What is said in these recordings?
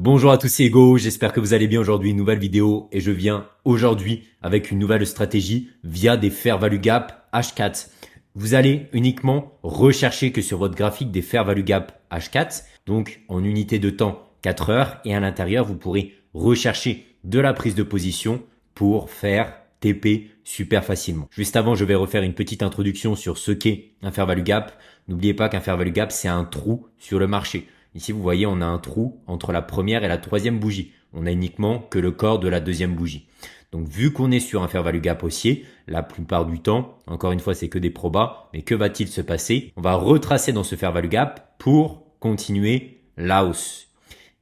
Bonjour à tous, c'est Hugo, j'espère que vous allez bien aujourd'hui, une nouvelle vidéo et je viens aujourd'hui avec une nouvelle stratégie via des fair value gap H4. Vous allez uniquement rechercher que sur votre graphique des fair value gap H4, donc en unité de temps 4 heures et à l'intérieur vous pourrez rechercher de la prise de position pour faire TP super facilement. Juste avant, je vais refaire une petite introduction sur ce qu'est un fair value gap. N'oubliez pas qu'un fair value gap, c'est un trou sur le marché. Ici, vous voyez, on a un trou entre la première et la troisième bougie. On a uniquement que le corps de la deuxième bougie. Donc, vu qu'on est sur un fair value gap haussier, la plupart du temps, encore une fois, c'est que des probas, mais que va-t-il se passer? On va retracer dans ce fair value gap pour continuer la hausse.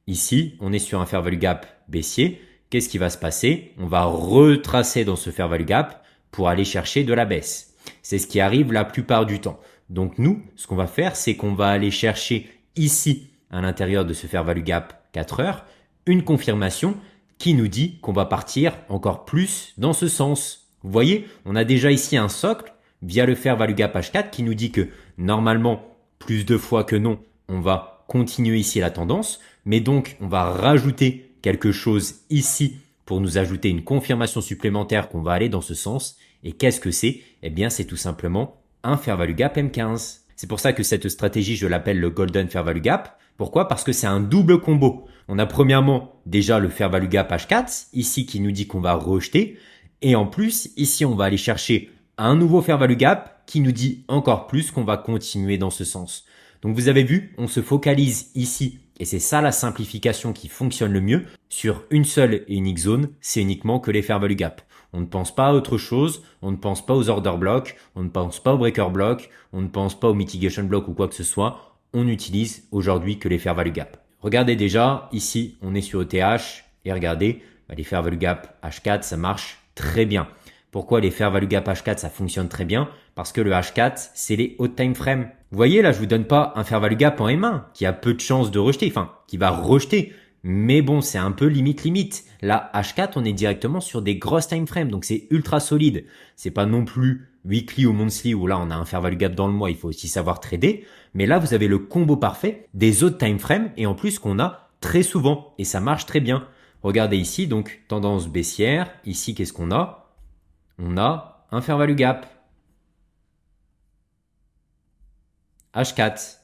Ici, on est sur un fair value gap baissier. Qu'est-ce qui va se passer? On va retracer dans ce fair value gap pour aller chercher de la baisse. C'est ce qui arrive la plupart du temps. Donc, nous, ce qu'on va faire, c'est qu'on va aller chercher ici, à l'intérieur de ce fair value gap 4 heures, une confirmation qui nous dit qu'on va partir encore plus dans ce sens. Vous voyez, on a déjà ici un socle via le fair value gap H4 qui nous dit que normalement, plus de fois que non, on va continuer ici la tendance, mais donc on va rajouter quelque chose ici pour nous ajouter une confirmation supplémentaire qu'on va aller dans ce sens. Et qu'est-ce que c'est? Eh bien, c'est tout simplement un fair value gap M15. C'est pour ça que cette stratégie, je l'appelle le Golden Fair Value Gap. Pourquoi? Parce que c'est un double combo. On a premièrement déjà le Fair Value Gap H4, ici qui nous dit qu'on va rejeter. Et en plus, ici, on va aller chercher un nouveau Fair Value Gap qui nous dit encore plus qu'on va continuer dans ce sens. Donc vous avez vu, on se focalise ici, et c'est ça la simplification qui fonctionne le mieux, sur une seule et unique zone, c'est uniquement que les Fair Value Gap. On ne pense pas à autre chose, on ne pense pas aux order blocks, on ne pense pas aux breaker blocks, on ne pense pas aux mitigation blocks ou quoi que ce soit. On utilise aujourd'hui que les fair value gap. Regardez déjà, ici, on est sur ETH et regardez, les fair value gap H4, ça marche très bien. Pourquoi les fair value gap H4, ça fonctionne très bien? Parce que le H4, c'est les hot time frame. Vous voyez, là, je vous donne pas un fair value gap en M1 qui a peu de chances de rejeter, enfin, qui va rejeter. Mais bon, c'est un peu limite. Là, H4, on est directement sur des grosses time frames, donc c'est ultra solide. C'est pas non plus weekly ou monthly où là, on a un fair value gap dans le mois, il faut aussi savoir trader. Mais là, vous avez le combo parfait des autres time frames et en plus qu'on a très souvent et ça marche très bien. Regardez ici, donc tendance baissière. Ici, qu'est-ce qu'on a? On a un fair value gap. H4.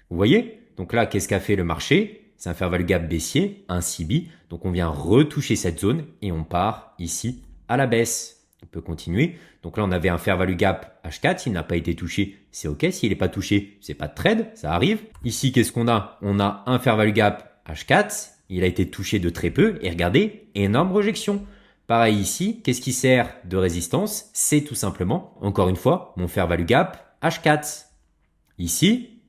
Vous voyez? Donc là, qu'est-ce qu'a fait le marché? C'est un fair value gap baissier, un CB. Donc on vient retoucher cette zone et on part ici à la baisse. On peut continuer. Donc là, on avait un fair value gap H4. S'il n'a pas été touché, c'est OK. S'il n'est pas touché, c'est pas de trade. Ça arrive. Ici, qu'est-ce qu'on a? On a un fair value gap H4. Il a été touché de très peu. Et regardez, énorme rejection. Pareil ici, qu'est-ce qui sert de résistance? C'est tout simplement, encore une fois, mon fair value gap H4. Ici,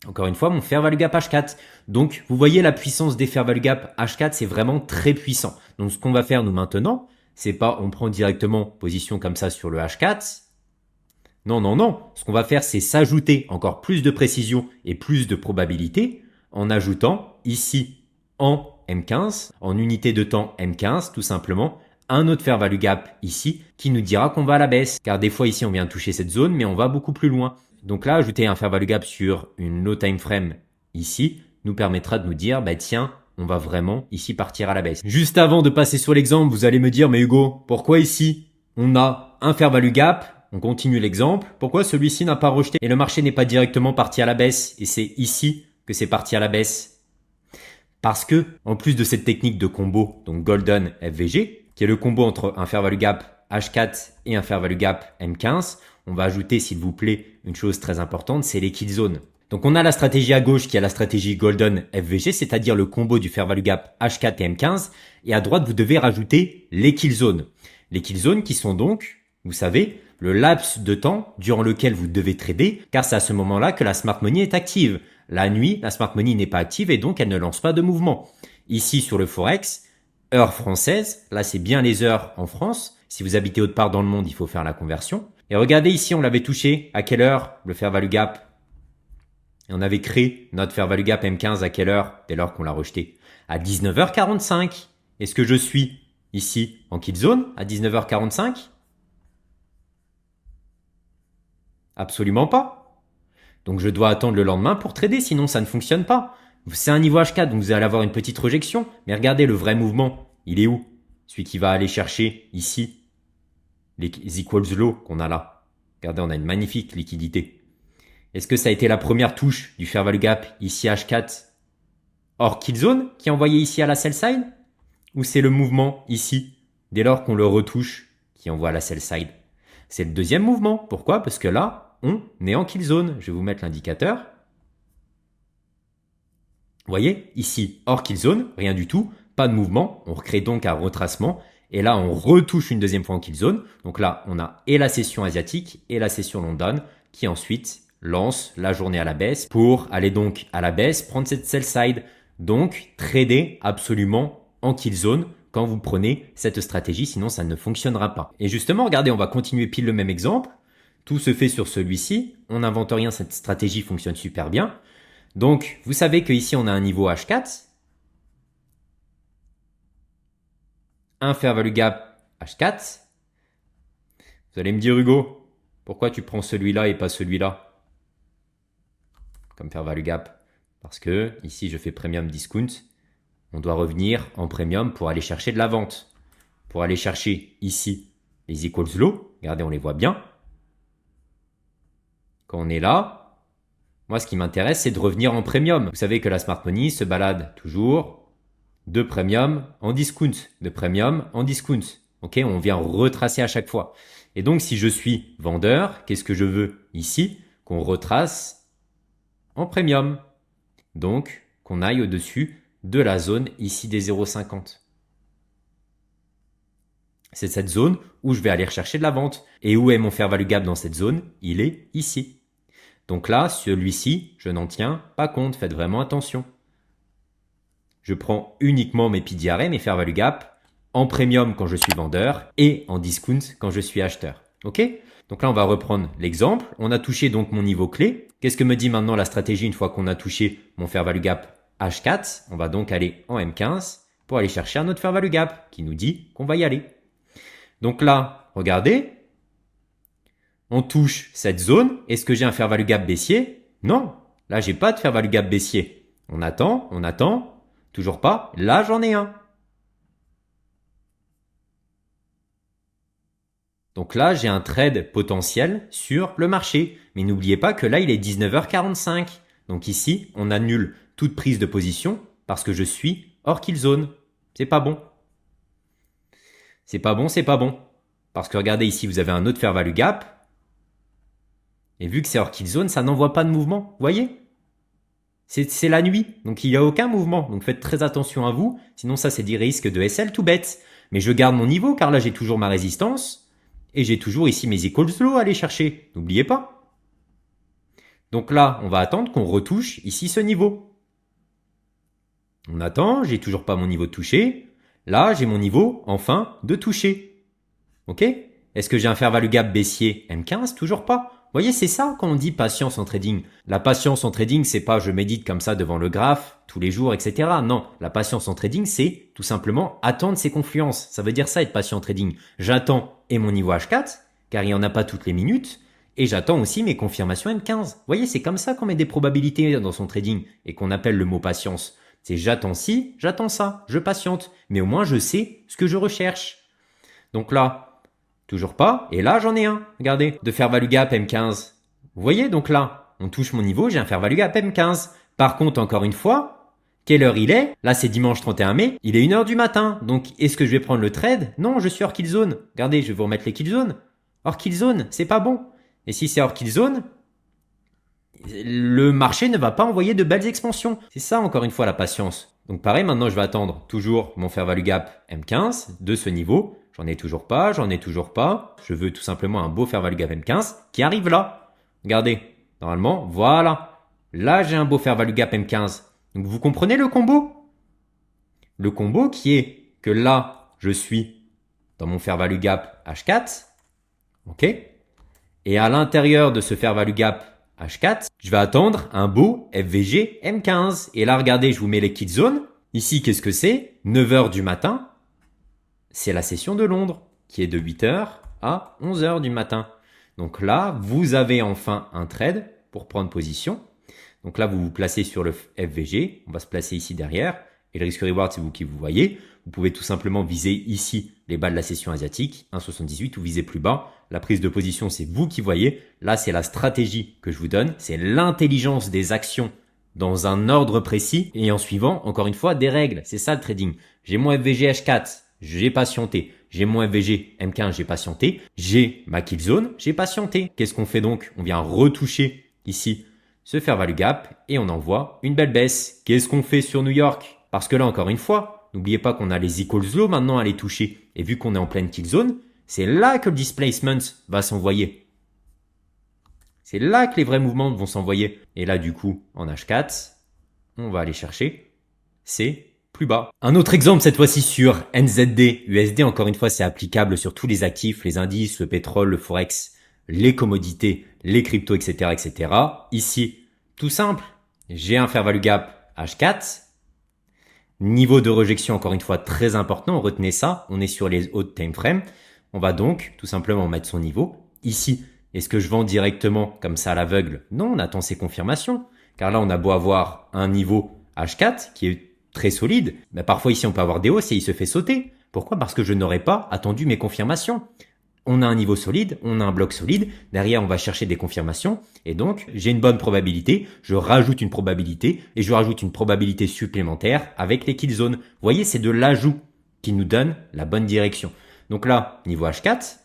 encore une fois, mon fair value gap H4. Donc, vous voyez la puissance des fair value gap H4, c'est vraiment très puissant. Donc, ce qu'on va faire nous maintenant, c'est pas on prend directement position comme ça sur le H4. Non. Ce qu'on va faire, c'est s'ajouter encore plus de précision et plus de probabilité en ajoutant ici en M15, en unité de temps M15, tout simplement, un autre fair value gap ici qui nous dira qu'on va à la baisse. Car des fois ici, on vient toucher cette zone, mais on va beaucoup plus loin. Donc là, ajouter un fair value gap sur une low time frame ici nous permettra de nous dire, bah tiens, on va vraiment ici partir à la baisse. Juste avant de passer sur l'exemple, vous allez me dire, mais Hugo, pourquoi ici on a un fair value gap? On continue l'exemple. Pourquoi celui-ci n'a pas rejeté et le marché n'est pas directement parti à la baisse et c'est ici que c'est parti à la baisse? Parce que, en plus de cette technique de combo, donc Golden FVG, qui est le combo entre un fair value gap H4 et un fair value gap M15, on va ajouter, s'il vous plaît, une chose très importante, c'est les kill zones. Donc on a la stratégie à gauche qui est la stratégie Golden FVG, c'est-à-dire le combo du fair value gap H4 et M15. Et à droite, vous devez rajouter les kill zones. Les kill zones qui sont donc, vous savez, le laps de temps durant lequel vous devez trader, car c'est à ce moment-là que la smart money est active. La nuit, la smart money n'est pas active et donc elle ne lance pas de mouvement. Ici sur le Forex, heure française, là c'est bien les heures en France. Si vous habitez autre part dans le monde, il faut faire la conversion. Et regardez ici, on l'avait touché. À quelle heure? Le fair value gap. Et on avait créé notre fair value gap M15 à quelle heure? Dès lors qu'on l'a rejeté. À 19h45. Est-ce que je suis ici en kill zone à 19h45? Absolument pas. Donc je dois attendre le lendemain pour trader, sinon ça ne fonctionne pas. C'est un niveau H4, donc vous allez avoir une petite rejection. Mais regardez, le vrai mouvement, il est où? Celui qui va aller chercher ici les equals low qu'on a là. Regardez, on a une magnifique liquidité. Est-ce que ça a été la première touche du fair value gap ici H4 hors kill zone qui est envoyé ici à la sell side? Ou c'est le mouvement ici, dès lors qu'on le retouche, qui envoie à la sell side? C'est le deuxième mouvement. Pourquoi? Parce que là, on est en kill zone. Je vais vous mettre l'indicateur. Vous voyez, ici, hors kill zone, rien du tout, pas de mouvement. On recrée donc un retracement. Et là, on retouche une deuxième fois en kill zone. Donc là, on a et la session asiatique et la session London qui ensuite lance la journée à la baisse pour aller donc à la baisse, prendre cette sell side. Donc, trader absolument en kill zone quand vous prenez cette stratégie, sinon ça ne fonctionnera pas. Et justement, regardez, on va continuer pile le même exemple. Tout se fait sur celui-ci. On n'invente rien, cette stratégie fonctionne super bien. Donc, vous savez qu'ici, on a un niveau H4. Un fair value gap H4. Vous allez me dire, Hugo, pourquoi tu prends celui-là et pas celui-là comme fair value gap? Parce que ici, je fais premium discount. On doit revenir en premium pour aller chercher de la vente. Pour aller chercher ici les equals low. Regardez, on les voit bien. Quand on est là, moi, ce qui m'intéresse, c'est de revenir en premium. Vous savez que la smart money se balade toujours de premium en discount, de premium en discount. Ok, on vient retracer à chaque fois. Et donc, si je suis vendeur, qu'est-ce que je veux ici? Qu'on retrace en premium. Donc, qu'on aille au-dessus de la zone ici des 0,50. C'est cette zone où je vais aller rechercher de la vente. Et où est mon fair value gap dans cette zone? Il est ici. Donc là, celui-ci, je n'en tiens pas compte. Faites vraiment attention. Je prends uniquement mes PDRA, mes fair value gap, en premium quand je suis vendeur et en discount quand je suis acheteur. Ok? Donc là, on va reprendre l'exemple. On a touché donc mon niveau clé. Qu'est-ce que me dit maintenant la stratégie une fois qu'on a touché mon fair value gap H4? On va donc aller en M15 pour aller chercher un autre fair value gap qui nous dit qu'on va y aller. Donc là, regardez, on touche cette zone. Est-ce que j'ai un fair value gap baissier? Non, là, j'ai pas de fair value gap baissier. On attend, toujours pas. Là, j'en ai un. Donc là, j'ai un trade potentiel sur le marché. Mais n'oubliez pas que là, il est 19h45. Donc ici, on annule toute prise de position parce que je suis hors kill zone. C'est pas bon. C'est pas bon, c'est pas bon. Parce que regardez ici, vous avez un autre fair value gap. Et vu que c'est hors kill zone, ça n'envoie pas de mouvement. Vous voyez? C'est la nuit, donc il n'y a aucun mouvement. Donc faites très attention à vous. Sinon ça, c'est des risques de SL tout bête. Mais je garde mon niveau car là, j'ai toujours ma résistance. Et j'ai toujours ici mes equals low à aller chercher. N'oubliez pas. Donc là, on va attendre qu'on retouche ici ce niveau. On attend, j'ai toujours pas mon niveau de toucher. Là, j'ai mon niveau, enfin, de toucher. Ok? Est-ce que j'ai un fair value gap baissier M15? Toujours pas. Vous voyez, c'est ça quand on dit patience en trading. La patience en trading, c'est pas je médite comme ça devant le graphe tous les jours, etc. Non, la patience en trading, c'est tout simplement attendre ses confluences. Ça veut dire ça être patient en trading. J'attends et mon niveau H4, car il n'y en a pas toutes les minutes, et j'attends aussi mes confirmations M15. Vous voyez, c'est comme ça qu'on met des probabilités dans son trading et qu'on appelle le mot patience. C'est j'attends ci, j'attends ça, je patiente, mais au moins je sais ce que je recherche. Donc là, toujours pas. Et là, j'en ai un. Regardez, de fair value gap M15. Vous voyez, donc là, on touche mon niveau, j'ai un fair value gap M15. Par contre, encore une fois, quelle heure il est? Là, c'est dimanche 31 mai. Il est 1h du matin. Donc, est-ce que je vais prendre le trade? Non, je suis hors kill zone. Regardez, je vais vous remettre les kill zones. Hors kill zone, c'est pas bon. Et si c'est hors kill zone, le marché ne va pas envoyer de belles expansions. C'est ça, encore une fois, la patience. Donc, pareil, maintenant, je vais attendre toujours mon fair value gap M15 de ce niveau. J'en ai toujours pas. Je veux tout simplement un beau fair value gap M15 qui arrive là. Regardez, normalement, voilà. Là, j'ai un beau fair value gap M15. Donc, vous comprenez le combo? Le combo qui est que là, je suis dans mon fair value gap H4. OK? Et à l'intérieur de ce fair value gap H4, je vais attendre un beau FVG M15. Et là, regardez, je vous mets les key zones. Ici, qu'est-ce que c'est? 9h du matin. C'est la session de Londres qui est de 8h à 11h du matin. Donc là, vous avez enfin un trade pour prendre position. Donc là, vous vous placez sur le FVG. On va se placer ici derrière. Et le risque reward, c'est vous qui vous voyez. Vous pouvez tout simplement viser ici les bas de la session asiatique, 1,78 ou viser plus bas. La prise de position, c'est vous qui voyez. Là, c'est la stratégie que je vous donne. C'est l'intelligence des actions dans un ordre précis et en suivant, encore une fois, des règles. C'est ça le trading. J'ai mon FVG H4, j'ai patienté. J'ai mon FVG M15, j'ai patienté. J'ai ma kill zone, j'ai patienté. Qu'est-ce qu'on fait donc? On vient retoucher ici ce fair value gap et on envoie une belle baisse. Qu'est-ce qu'on fait sur New York? Parce que là, encore une fois, n'oubliez pas qu'on a les equals low maintenant à les toucher. Et vu qu'on est en pleine kill zone, c'est là que le displacement va s'envoyer. C'est là que les vrais mouvements vont s'envoyer. Et là, du coup, en H4, on va aller chercher c'est plus bas. Un autre exemple, cette fois-ci sur NZD, USD. Encore une fois, c'est applicable sur tous les actifs, les indices, le pétrole, le forex, les commodités, les cryptos, etc., etc. Ici, tout simple, j'ai un fair value gap H4. Niveau de rejection, encore une fois, très important. Retenez ça. On est sur les hautes time frames. On va donc tout simplement mettre son niveau. Ici, est-ce que je vends directement comme ça à l'aveugle? Non, on attend ses confirmations. Car là, on a beau avoir un niveau H4 qui est très solide. Mais parfois, ici, on peut avoir des hausses et il se fait sauter. Pourquoi? Parce que je n'aurais pas attendu mes confirmations. On a un niveau solide, on a un bloc solide. Derrière, on va chercher des confirmations. Et donc, j'ai une bonne probabilité. Je rajoute une probabilité et je rajoute une probabilité supplémentaire avec les kill zones. Vous voyez, c'est de l'ajout qui nous donne la bonne direction. Donc là, niveau H4.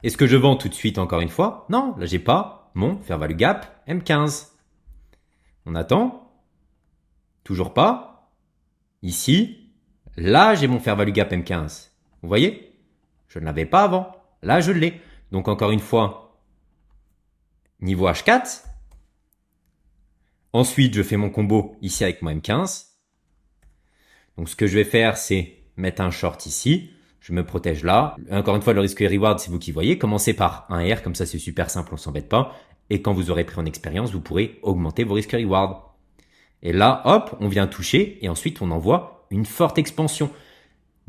Est-ce que je vends tout de suite encore une fois? Non, là, j'ai pas mon fair value gap M15. On attend. Toujours pas. Ici. Là, j'ai mon fair value gap M15. Vous voyez? Je ne l'avais pas avant. Là, je l'ai. Donc, encore une fois, niveau H4. Ensuite, je fais mon combo ici avec mon M15. Donc, ce que je vais faire, c'est mettre un short ici. Je me protège là. Encore une fois, le risque et reward, c'est vous qui voyez. Commencez par un R, comme ça, c'est super simple, on s'embête pas. Et quand vous aurez pris en expérience, vous pourrez augmenter vos risques et reward. Et là, hop, on vient toucher et ensuite, on envoie une forte expansion.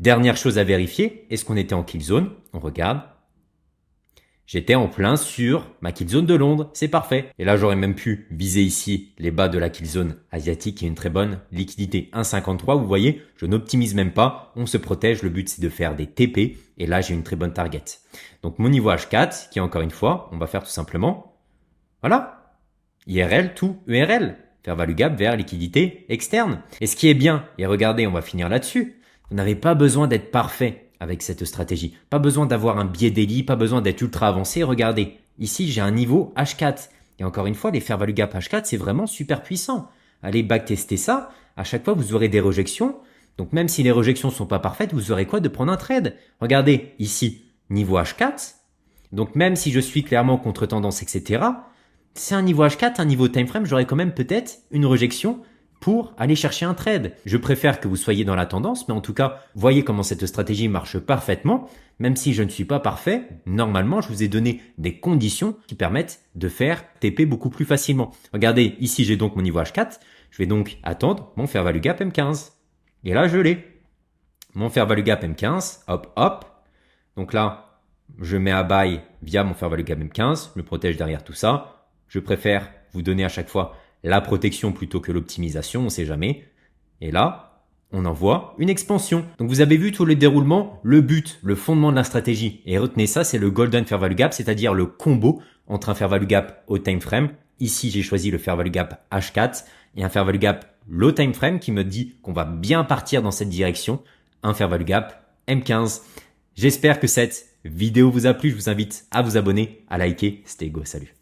Dernière chose à vérifier, est-ce qu'on était en kill zone? On regarde. J'étais en plein sur ma kill zone de Londres, c'est parfait. Et là, j'aurais même pu viser ici les bas de la kill zone asiatique et une très bonne liquidité 1,53. Vous voyez, je n'optimise même pas, on se protège. Le but, c'est de faire des TP. Et là, j'ai une très bonne target. Donc, mon niveau H4, qui est encore une fois, on va faire tout simplement, voilà, IRL to URL. Fair value gap vers liquidité externe. Et ce qui est bien, et regardez, on va finir là-dessus. Vous n'avez pas besoin d'être parfait avec cette stratégie. Pas besoin d'avoir un biais daily, pas besoin d'être ultra avancé. Regardez, ici j'ai un niveau H4. Et encore une fois, les fair value gap H4, c'est vraiment super puissant. Allez backtester ça. À chaque fois, vous aurez des rejections. Donc même si les rejections sont pas parfaites, vous aurez quoi de prendre un trade? Regardez, ici, niveau H4. Donc même si je suis clairement contre tendance, etc., c'est un niveau H4, un niveau time frame, j'aurais quand même peut-être une rejection pour aller chercher un trade. Je préfère que vous soyez dans la tendance, mais en tout cas, voyez comment cette stratégie marche parfaitement. Même si je ne suis pas parfait, normalement, je vous ai donné des conditions qui permettent de faire TP beaucoup plus facilement. Regardez, ici, j'ai donc mon niveau H4. Je vais donc attendre mon fair value gap M15. Et là, je l'ai. Mon fair value gap M15, hop, hop. Donc là, je mets à buy via mon fair value gap M15. Je me protège derrière tout ça. Je préfère vous donner à chaque fois la protection plutôt que l'optimisation, on ne sait jamais. Et là, on envoie une expansion. Donc vous avez vu tout le déroulement, le but, le fondement de la stratégie. Et retenez ça, c'est le Golden Fair Value Gap, c'est-à-dire le combo entre un Fair Value Gap au time frame. Ici, j'ai choisi le Fair Value Gap H4 et un Fair Value Gap low time frame qui me dit qu'on va bien partir dans cette direction. Un Fair Value Gap M15. J'espère que cette vidéo vous a plu. Je vous invite à vous abonner, à liker. C'était Hugo, salut.